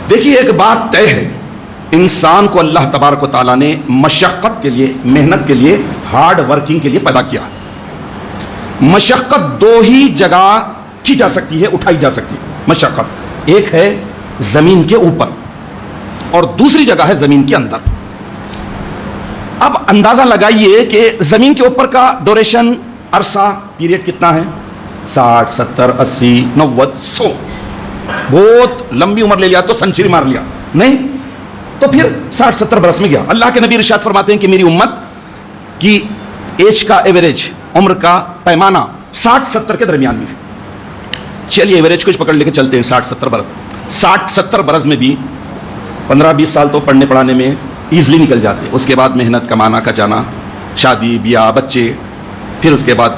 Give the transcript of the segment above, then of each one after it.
دیکھیے ایک بات طے ہے، انسان کو اللہ تبارک و تعالیٰ نے مشقت کے لیے، محنت کے لیے، ہارڈ ورکنگ کے لیے پیدا کیا ہے۔ مشقت دو ہی جگہ کی جا سکتی ہے، اٹھائی جا سکتی ہے مشقت، ایک ہے زمین کے اوپر اور دوسری جگہ ہے زمین کے اندر۔ اب اندازہ لگائیے کہ زمین کے اوپر کا ڈوریشن، عرصہ، پیریڈ کتنا ہے؟ 60 70 80 90 100، بہت لمبی عمر لے لیا تو سنچری مار لیا، نہیں تو پھر 60 70 برس میں گیا۔ اللہ کے نبی ارشاد فرماتے ہیں کہ میری امت کی ایج کا ایوریج، عمر کا پیمانہ 60 70 کے درمیان میں ہے۔ چلیے ایوریج کچھ پکڑ لے کے چلتے ہیں، 60 70 برس۔ 60 70 برس میں بھی 15 20 سال تو پڑھنے پڑھانے میں ایزلی نکل جاتے، اس کے بعد محنت، کمانا کا جانا، شادی بیاہ، بچے، پھر اس کے بعد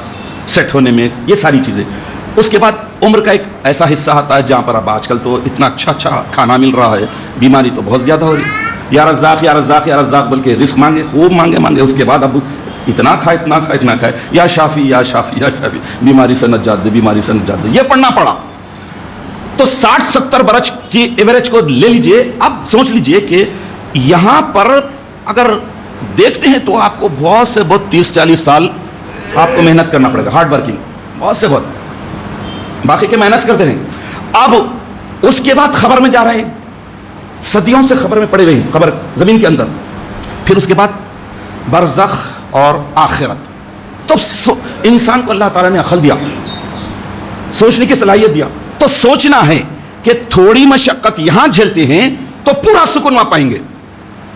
سیٹ ہونے میں یہ ساری چیزیں، اس کے بعد عمر کا ایک ایسا حصہ آتا ہے جہاں پر اب آج کل تو اتنا اچھا کھانا مل رہا ہے، بیماری تو بہت زیادہ ہو رہی ہے، یا رزاق یا رزاق یا رزاق بلکہ رزق مانگے، خوب مانگے، اس کے بعد اب اتنا کھائے، یا شافی یا شافی یا شافی، بیماری سے نجات دے، بیماری سے نجات دے، یہ پڑھنا پڑا۔ تو 60 70 برس کی ایوریج کو لے لیجئے۔ اب سوچ لیجئے کہ یہاں پر اگر دیکھتے ہیں تو آپ کو بہت سے بہت 30 40 سال آپ کو محنت کرنا پڑے گا، ہارڈ ورکنگ، بہت سے بہت، باقی کے محنت کرتے رہیں۔ اب اس کے بعد خبر میں جا رہے ہیں، صدیوں سے خبر میں پڑے ہوئے ہیں، خبر زمین کے اندر، پھر اس کے بعد برزخ اور آخرت۔ تو انسان کو اللہ تعالیٰ نے عقل دیا، سوچنے کی صلاحیت دیا، تو سوچنا ہے کہ تھوڑی مشقت یہاں جھیلتے ہیں تو پورا سکون وہاں پائیں گے،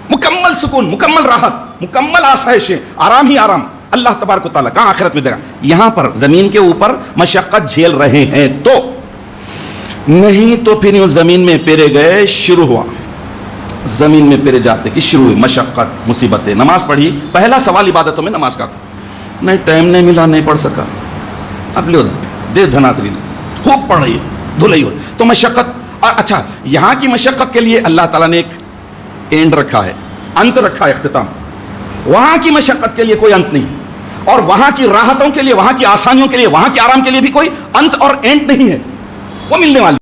مکمل سکون، مکمل راحت، مکمل آسائش، آرام ہی آرام اللہ تبارک و تعالیٰ کہاں آخرت میں دے گا۔ یہاں پر زمین کے اوپر مشقت جھیل رہے ہیں تو نہیں، تو پھر یوں زمین میں پیرے گئے، شروع ہوا، زمین میں پیرے جاتے کہ شروع ہوئی مشقت، مصیبتیں۔ نماز پڑھی، پہلا سوال عبادتوں میں نماز کا تھا، نہیں ٹائم نہیں ملا، نہیں پڑھ سکا، اب لو دے دھناتری، خوب پڑھ رہی ہے، دھلئی ہو رہی، تو مشقت۔ اور اچھا یہاں کی مشقت کے لیے اللہ تعالیٰ نے ایک اینڈ رکھا ہے، انت رکھا ہے، اختتام۔ وہاں کی مشقت کے لیے کوئی انت نہیں، اور وہاں کی راحتوں کے لیے، وہاں کی آسانیوں کے لیے، وہاں کے آرام کے لیے بھی کوئی انت اور اینڈ نہیں ہے، وہ ملنے والی